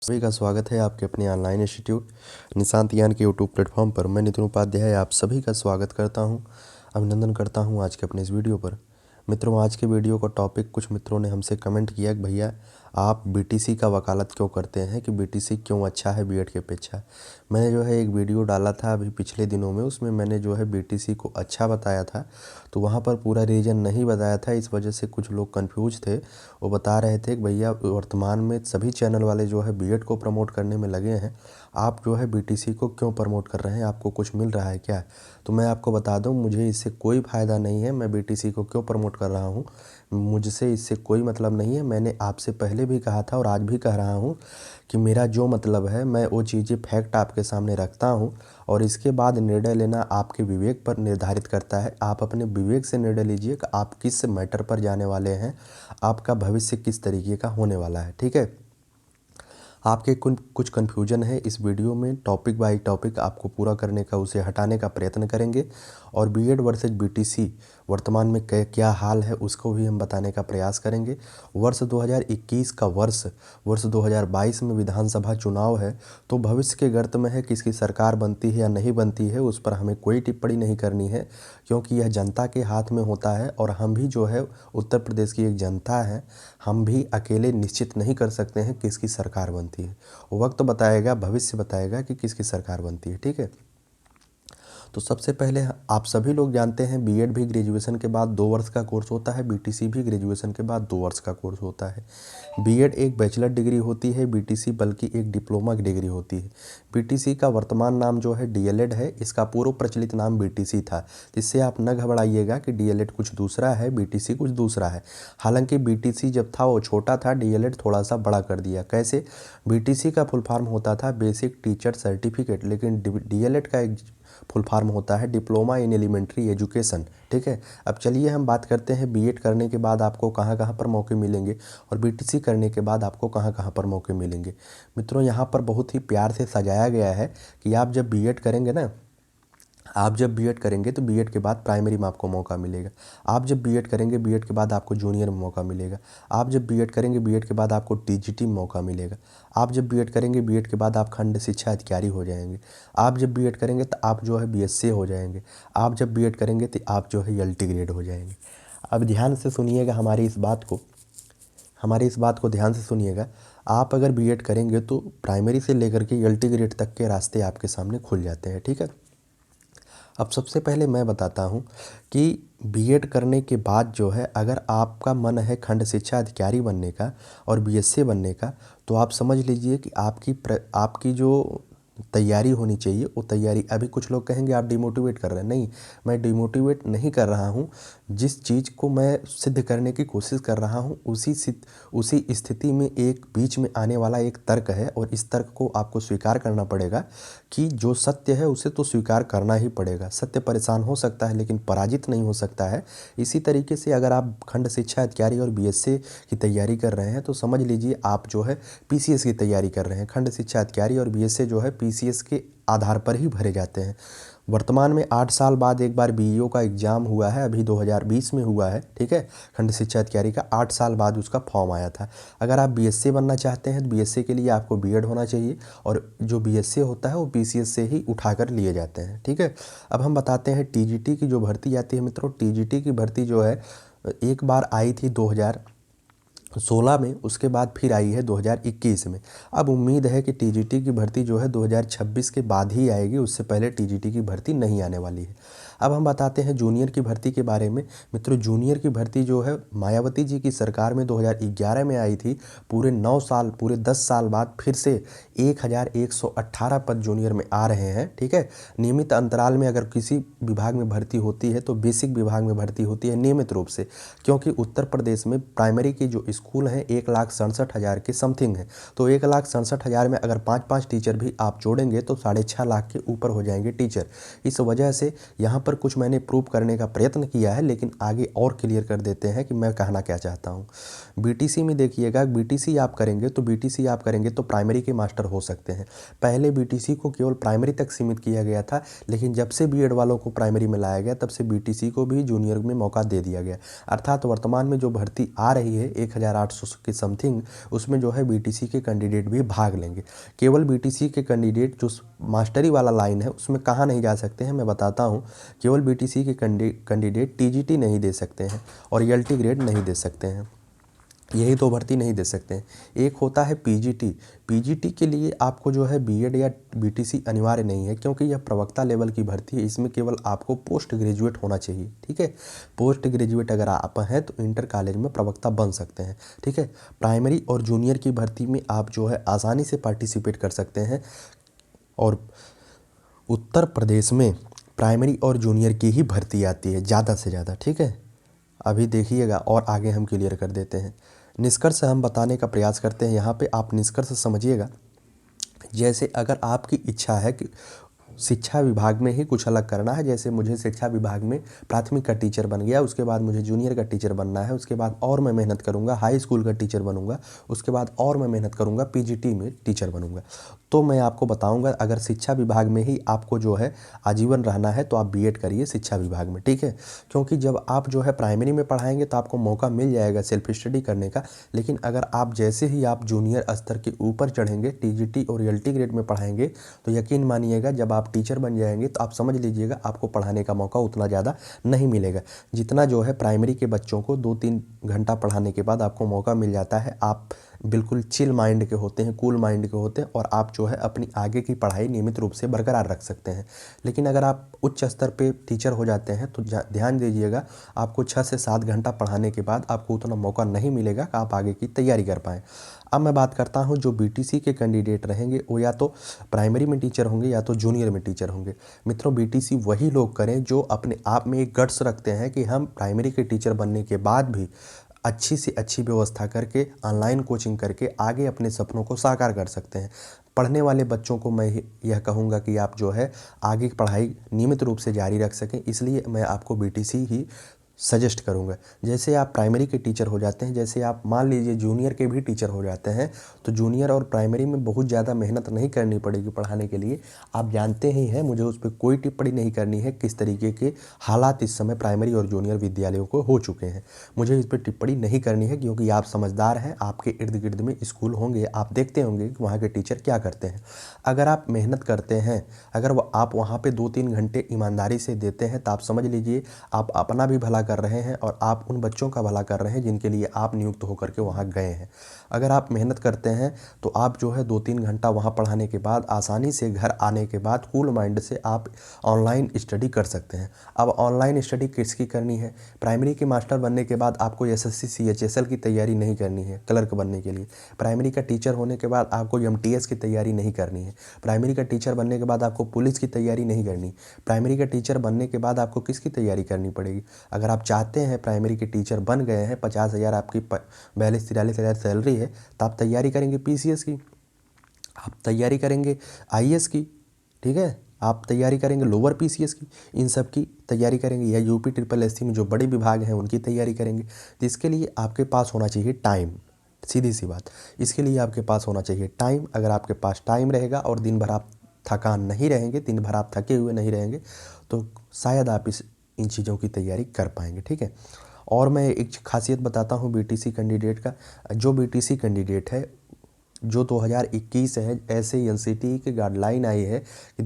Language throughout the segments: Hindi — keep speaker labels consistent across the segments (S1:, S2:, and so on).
S1: सभी का स्वागत है आपके अपने ऑनलाइन इंस्टीट्यूट निशांत ज्ञान के यूट्यूब प्लेटफॉर्म पर। मैं नितिन उपाध्याय आप सभी का स्वागत करता हूं, अभिनंदन करता हूं आज के अपने इस वीडियो पर। मित्रों, आज के वीडियो का टॉपिक कुछ मित्रों ने हमसे कमेंट किया कि भैया आप बीटीसी का वकालत क्यों करते हैं, कि बीटीसी क्यों अच्छा है बीएड के अपेक्षा। मैंने जो है एक वीडियो डाला था अभी पिछले दिनों में, उसमें मैंने जो है बीटीसी को अच्छा बताया था, तो वहाँ पर पूरा रीज़न नहीं बताया था। इस वजह से कुछ लोग कंफ्यूज थे। वो बता रहे थे कि भैया वर्तमान में सभी चैनल वाले जो है बीएड को प्रमोट करने में लगे हैं, आप जो है बीटीसी को क्यों प्रमोट कर रहे हैं, आपको कुछ मिल रहा है क्या। तो मैं आपको बता दूं, मुझे इससे कोई फ़ायदा नहीं है। मैं बीटीसी को क्यों प्रमोट कर रहा हूं, मुझसे इससे कोई मतलब नहीं है। मैंने आपसे पहले भी कहा था और आज भी कह रहा हूं कि मेरा जो मतलब है, मैं वो चीज़ें फैक्ट आपके सामने रखता हूं और इसके बाद निर्णय लेना आपके विवेक पर निर्धारित करता है। आप अपने विवेक से निर्णय लीजिए कि आप किस मैटर पर जाने वाले हैं, आपका भविष्य किस तरीके का होने वाला है। ठीक है, आपके कुछ कन्फ्यूजन है इस वीडियो में, टॉपिक बाय टॉपिक आपको पूरा करने का, उसे हटाने का प्रयत्न करेंगे और बीएड वर्सेज बीटीसी वर्तमान में क्या हाल है उसको भी हम बताने का प्रयास करेंगे। वर्ष 2021 का वर्ष 2022 में विधानसभा चुनाव है, तो भविष्य के गर्त में है, किसकी सरकार बनती है या नहीं बनती है उस पर हमें कोई टिप्पणी नहीं करनी है, क्योंकि यह जनता के हाथ में होता है और हम भी जो है उत्तर प्रदेश की एक जनता है, हम भी अकेले निश्चित नहीं कर सकते हैं किसकी सरकार बनती है। वक्त बताएगा, भविष्य बताएगा कि किसकी सरकार बनती है। ठीक है, तो सबसे पहले आप सभी लोग जानते हैं बीएड भी ग्रेजुएशन के बाद 2 वर्ष का कोर्स होता है, बीटीसी भी ग्रेजुएशन के बाद 2 वर्ष का कोर्स होता है। बीएड एक बैचलर डिग्री होती है, बीटीसी बल्कि एक डिप्लोमा की डिग्री होती है। बीटीसी का वर्तमान नाम जो है डीएलएड है, इसका पूर्व प्रचलित नाम बीटीसी था। इससे आप न घबराइएगा कि डीएलएड कुछ दूसरा है, बीटीसी कुछ दूसरा है। हालांकि बीटीसी जब था वो छोटा था, डीएलएड थोड़ा सा बड़ा कर दिया। कैसे? बीटीसी का फुल फॉर्म होता था बेसिक टीचर सर्टिफिकेट, लेकिन डीएलएड का एक फुल फॉर्म होता है डिप्लोमा इन एलिमेंट्री एजुकेशन। ठीक है, अब चलिए हम बात करते हैं बीएड करने के बाद आपको कहाँ कहाँ पर मौके मिलेंगे और बीटीसी करने के बाद आपको कहाँ कहाँ पर मौके मिलेंगे। मित्रों, यहाँ पर बहुत ही प्यार से सजाया गया है कि आप जब बीएड करेंगे ना, आप जब बीएड करेंगे तो बीएड के बाद प्राइमरी में आपको मौका मिलेगा। आप जब बीएड करेंगे बीएड के बाद आपको जूनियर में मौका मिलेगा। आप जब बीएड करेंगे बीएड के बाद आपको टीजीटी में मौका मिलेगा। आप जब बीएड करेंगे बीएड के बाद आप खंड शिक्षा अधिकारी हो जाएंगे। आप जब बीएड करेंगे तो आप जो है बीएससी हो जाएंगे। आप जब बीएड करेंगे तो आप जो है एलटी ग्रेड हो जाएंगे। अब ध्यान से सुनिएगा हमारी इस बात को ध्यान से सुनिएगा। आप अगर बीएड करेंगे तो प्राइमरी से लेकर के एलटी ग्रेड तक के रास्ते आपके सामने खुल जाते हैं। ठीक है, अब सबसे पहले मैं बताता हूँ कि बीएड करने के बाद जो है, अगर आपका मन है खंड शिक्षा अधिकारी बनने का और बीएससी बनने का, तो आप समझ लीजिए कि आपकी जो तैयारी होनी चाहिए वो तैयारी, अभी कुछ लोग कहेंगे आप डिमोटिवेट कर रहे हैं। नहीं, मैं डिमोटिवेट नहीं कर रहा हूँ। जिस चीज़ को मैं सिद्ध करने की कोशिश कर रहा हूँ उसी स्थिति में एक बीच में आने वाला एक तर्क है और इस तर्क को आपको स्वीकार करना पड़ेगा कि जो सत्य है उसे तो स्वीकार करना ही पड़ेगा। सत्य परेशान हो सकता है लेकिन पराजित नहीं हो सकता है। इसी तरीके से अगर आप खंड शिक्षा अधिकारी और बीएससी की तैयारी कर रहे हैं तो समझ लीजिए आप जो है पीसीएस की तैयारी कर रहे हैं। खंड शिक्षा अधिकारी और बीएससी जो है पीसीएस के आधार पर ही भरे जाते हैं। वर्तमान में 8 साल बाद एक बार बीईओ का एग्ज़ाम हुआ है, अभी 2020 में हुआ है। ठीक है, खंड शिक्षा अधिकारी का 8 साल बाद उसका फॉर्म आया था। अगर आप बीएससी बनना चाहते हैं तो बीएससी के लिए आपको बीएड होना चाहिए और जो बीएससी होता है वो पीसीएस से ही उठाकर लिए जाते हैं। ठीक है, अब हम बताते हैं टीजीटी की जो भर्ती आती है। मित्रों, टीजीटी की भर्ती जो है एक बार आई थी 2016 में, उसके बाद फिर आई है 2021 में। अब उम्मीद है कि टीजीटी की भर्ती जो है 2026 के बाद ही आएगी, उससे पहले टीजीटी की भर्ती नहीं आने वाली है। अब हम बताते हैं जूनियर की भर्ती के बारे में। मित्रों, जूनियर की भर्ती जो है मायावती जी की सरकार में 2011 में आई थी। पूरे 9 साल, पूरे 10 साल बाद फिर से 1118 पद जूनियर में आ रहे हैं। ठीक है, नियमित अंतराल में अगर किसी विभाग में भर्ती होती है तो बेसिक विभाग में भर्ती होती है नियमित रूप से, क्योंकि उत्तर प्रदेश में प्राइमरी के जो स्कूल हैं 1,67,000 के समथिंग हैं। तो 1,67,000 में अगर 5-5 टीचर भी आप जोड़ेंगे तो 6.5 लाख के ऊपर हो जाएंगे टीचर। इस वजह से यहाँ पर कुछ मैंने प्रूव करने का प्रयत्न किया है, लेकिन आगे और क्लियर कर देते हैं कि मैं कहना क्या चाहता हूँ। बीटीसी में देखिएगा, बीटीसी आप करेंगे तो प्राइमरी के मास्टर हो सकते हैं। पहले बीटीसी को केवल प्राइमरी तक सीमित किया गया था, लेकिन जब से बीएड वालों को प्राइमरी में लाया गया तब से बीटीसी को भी जूनियर में मौका दे दिया गया। अर्थात वर्तमान में जो भर्ती आ रही है 1800 के समथिंग उसमें जो है बीटीसी के कैंडिडेट भी भाग लेंगे। केवल बीटीसी के कैंडिडेट जो मास्टरी वाला लाइन है उसमें कहाँ नहीं जा सकते हैं मैं बताता हूँ। केवल बीटीसी के कैंडिडेट टीजीटी नहीं दे सकते हैं और एलटी ग्रेड नहीं दे सकते हैं, यही तो भर्ती नहीं दे सकते हैं। एक होता है पीजीटी। पीजीटी के लिए आपको जो है बीएड या बीटीसी अनिवार्य नहीं है, क्योंकि यह प्रवक्ता लेवल की भर्ती है। इसमें केवल आपको पोस्ट ग्रेजुएट होना चाहिए, ठीक है। पोस्ट ग्रेजुएट अगर आप हैं तो इंटर कॉलेज में प्रवक्ता बन सकते हैं, ठीक है। प्राइमरी और जूनियर की भर्ती में आप जो है आसानी से पार्टिसिपेट कर सकते हैं और उत्तर प्रदेश में प्राइमरी और जूनियर की ही भर्ती आती है ज़्यादा से ज़्यादा, ठीक है। अभी देखिएगा और आगे हम क्लियर कर देते हैं। निष्कर्ष हम बताने का प्रयास करते हैं, यहाँ पे आप निष्कर्ष समझिएगा। जैसे अगर आपकी इच्छा है कि शिक्षा विभाग में ही कुछ अलग करना है, जैसे मुझे शिक्षा विभाग में प्राथमिक का टीचर बन गया, उसके बाद मुझे जूनियर का टीचर बनना है, उसके बाद और मैं मेहनत करूंगा हाई स्कूल का टीचर बनूंगा, उसके बाद और मैं मेहनत करूंगा पीजीटी में टीचर बनूंगा, तो मैं आपको बताऊंगा अगर शिक्षा विभाग में ही आपको जो है आजीवन रहना है तो आप बीएड करिए शिक्षा विभाग में, ठीक है। क्योंकि जब आप जो है प्राइमरी में पढ़ाएंगे तो आपको मौका मिल जाएगा सेल्फ स्टडी करने का, लेकिन अगर आप जैसे ही आप जूनियर स्तर के ऊपर चढ़ेंगे टीजीटी और एलटी ग्रेड में पढ़ाएंगे तो यकीन मानिएगा जब आप टीचर बन जाएंगे तो आप समझ लीजिएगा आपको पढ़ाने का मौका उतना ज़्यादा नहीं मिलेगा जितना जो है प्राइमरी के बच्चों को 2-3 घंटा पढ़ाने के बाद आपको मौका मिल जाता है। आप बिल्कुल चिल माइंड के होते हैं, कूल माइंड के होते हैं और आप जो है अपनी आगे की पढ़ाई नियमित रूप से बरकरार रख सकते हैं। लेकिन अगर आप उच्च स्तर पे टीचर हो जाते हैं तो ध्यान दीजिएगा आपको 6 से 7 घंटा पढ़ाने के बाद आपको उतना मौका नहीं मिलेगा कि आप आगे की तैयारी कर पाएँ। अब मैं बात करता हूं जो बीटीसी के कैंडिडेट रहेंगे वो या तो प्राइमरी में टीचर होंगे या तो जूनियर में टीचर होंगे। मित्रों बीटीसी वही लोग करें जो अपने आप में एक गट्स रखते हैं कि हम प्राइमरी के टीचर बनने के बाद भी अच्छी से अच्छी व्यवस्था करके ऑनलाइन कोचिंग करके आगे अपने सपनों को साकार कर सकते हैं। पढ़ने वाले बच्चों को मैं यह कहूँगा कि आप जो है आगे की पढ़ाई नियमित रूप से जारी रख सकें, इसलिए मैं आपको बीटीसी ही सजेस्ट करूँगा। जैसे आप प्राइमरी के टीचर हो जाते हैं, जैसे आप मान लीजिए जूनियर के भी टीचर हो जाते हैं तो जूनियर और प्राइमरी में बहुत ज़्यादा मेहनत नहीं करनी पड़ेगी पढ़ाने के लिए। आप जानते ही हैं, मुझे उस पर कोई टिप्पणी नहीं करनी है किस तरीके के हालात इस समय प्राइमरी और जूनियर विद्यालयों को हो चुके हैं। मुझे इस पर टिप्पणी नहीं करनी है क्योंकि आप समझदार हैं, आपके इर्द गिर्द में स्कूल होंगे, आप देखते होंगे कि वहाँ के टीचर क्या करते हैं। अगर आप मेहनत करते हैं, अगर आप वहाँ पर 2-3 घंटे ईमानदारी से देते हैं तो आप समझ लीजिए आप अपना भी भला कर रहे हैं और आप उन बच्चों का भला कर रहे हैं जिनके लिए आप नियुक्त होकर के वहाँ गए हैं। अगर आप मेहनत करते हैं तो आप जो है 2-3 घंटा वहाँ पढ़ाने के बाद आसानी से घर आने के बाद कूल माइंड से आप ऑनलाइन स्टडी कर सकते हैं। अब ऑनलाइन स्टडी किसकी करनी है? प्राइमरी के मास्टर बनने के बाद आपको एसएससी सीएचएसएल की तैयारी नहीं करनी है क्लर्क बनने के लिए। प्राइमरी का टीचर होने के बाद आपको एमटीएस की तैयारी नहीं करनी है। प्राइमरी का टीचर बनने के बाद आपको पुलिस की तैयारी नहीं करनी। प्राइमरी का टीचर बनने के बाद आपको किसकी तैयारी करनी पड़ेगी? अगर आप चाहते हैं प्राइमरी के टीचर बन गए हैं, 50,000 आपकी 42-43,000 सैलरी है, तो आप तैयारी करेंगे पीसीएस की, आप तैयारी करेंगे आईएएस की, ठीक है, आप तैयारी करेंगे लोअर पीसीएस की, इन सब की तैयारी करेंगे, या यूपी ट्रिपल एससी में जो बड़े विभाग हैं उनकी तैयारी करेंगे। तो इसके लिए आपके पास होना चाहिए टाइम, सीधी सी बात, इसके लिए आपके पास होना चाहिए टाइम। अगर आपके पास टाइम रहेगा और दिन भर आप थकान नहीं रहेंगे, दिन भर आप थके हुए नहीं रहेंगे, तो शायद आप इन चीज़ों की तैयारी कर पाएंगे, ठीक है। और मैं एक खासियत बताता हूँ बीटीसी कैंडिडेट का। जो बीटीसी कैंडिडेट है जो 2021 है, ऐसे एनसीटी की गाइडलाइन आई है कि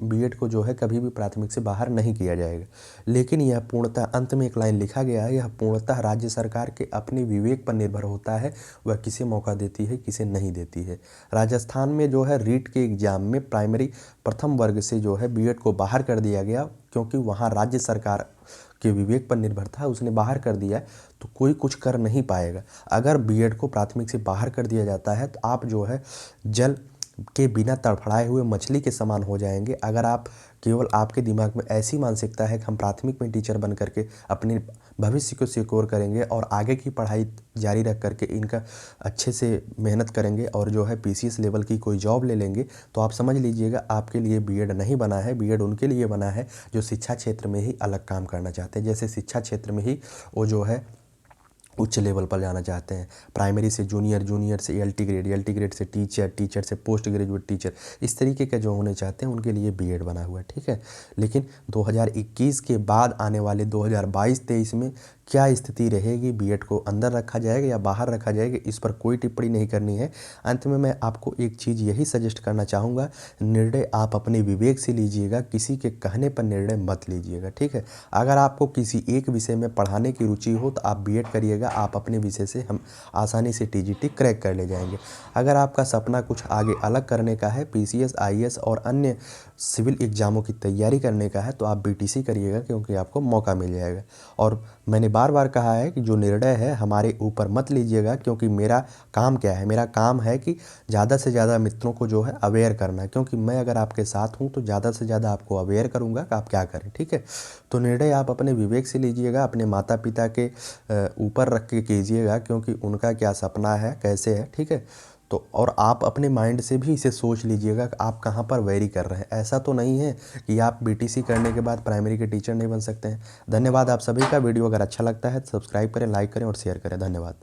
S1: बीएड को जो है कभी भी प्राथमिक से बाहर नहीं किया जाएगा। लेकिन यह पूर्णतः अंत में एक लाइन लिखा गया है, यह पूर्णतः राज्य सरकार के अपने विवेक पर निर्भर होता है, वह किसे मौका देती है किसे नहीं देती है। राजस्थान में जो है रीट के एग्जाम में प्राइमरी प्रथम वर्ग से जो है बीएड को बाहर कर दिया गया, क्योंकि वहाँ राज्य सरकार के विवेक पर निर्भर था, उसने बाहर कर दिया, तो कोई कुछ कर नहीं पाएगा। अगर बीएड को प्राथमिक से बाहर कर दिया जाता है तो आप जो है जल के बिना तड़फड़ाए हुए मछली के समान हो जाएंगे। अगर आप केवल आपके दिमाग में ऐसी मानसिकता है कि हम प्राथमिक में टीचर बन करके अपने भविष्य को सिक्योर करेंगे और आगे की पढ़ाई जारी रख करके इनका अच्छे से मेहनत करेंगे और जो है पीसीएस लेवल की कोई जॉब ले लेंगे, तो आप समझ लीजिएगा आपके लिए बीएड नहीं बना है। बीएड उनके लिए बना है जो शिक्षा क्षेत्र में ही अलग काम करना चाहते हैं। जैसे शिक्षा क्षेत्र में ही वो जो है उच्च लेवल पर जाना चाहते हैं, प्राइमरी से जूनियर, जूनियर से एलटी ग्रेड से टीचर, टीचर से पोस्ट ग्रेजुएट टीचर, इस तरीके के जो होने चाहते हैं उनके लिए बीएड बना हुआ है, ठीक है। लेकिन 2021 के बाद आने वाले 2022-23 में क्या स्थिति रहेगी, बीएड को अंदर रखा जाएगा या बाहर रखा जाएगा, इस पर कोई टिप्पणी नहीं करनी है। अंत में मैं आपको एक चीज़ यही सजेस्ट करना चाहूँगा, निर्णय आप अपने विवेक से लीजिएगा, किसी के कहने पर निर्णय मत लीजिएगा, ठीक है। अगर आपको किसी एक विषय में पढ़ाने की रुचि हो तो आप बीएड करिएगा, आप अपने विषय से हम आसानी से टीजीटी क्रैक कर ले जाएंगे। अगर आपका सपना कुछ आगे अलग करने का है, पीसीएस, आईएएस और अन्य सिविल एग्ज़ामों की तैयारी करने का है, तो आप बीटीसी करिएगा, क्योंकि आपको मौका मिल जाएगा। और मैंने बार बार कहा है कि जो निर्णय है हमारे ऊपर मत लीजिएगा, क्योंकि मेरा काम क्या है, मेरा काम है कि ज़्यादा से ज़्यादा मित्रों को जो है अवेयर करना, क्योंकि मैं अगर आपके साथ हूँ तो ज़्यादा से ज़्यादा आपको अवेयर करूँगा कि आप क्या करें, ठीक है। तो निर्णय आप अपने विवेक से लीजिएगा, अपने माता पिता के ऊपर रख के कीजिएगा, क्योंकि उनका क्या सपना है, कैसे है, ठीक है। तो और आप अपने माइंड से भी इसे सोच लीजिएगा कि आप कहाँ पर वैरी कर रहे हैं। ऐसा तो नहीं है कि आप बीटीसी करने के बाद प्राइमरी के टीचर नहीं बन सकते हैं। धन्यवाद आप सभी का। वीडियो अगर अच्छा लगता है तो सब्सक्राइब करें, लाइक करें और शेयर करें। धन्यवाद।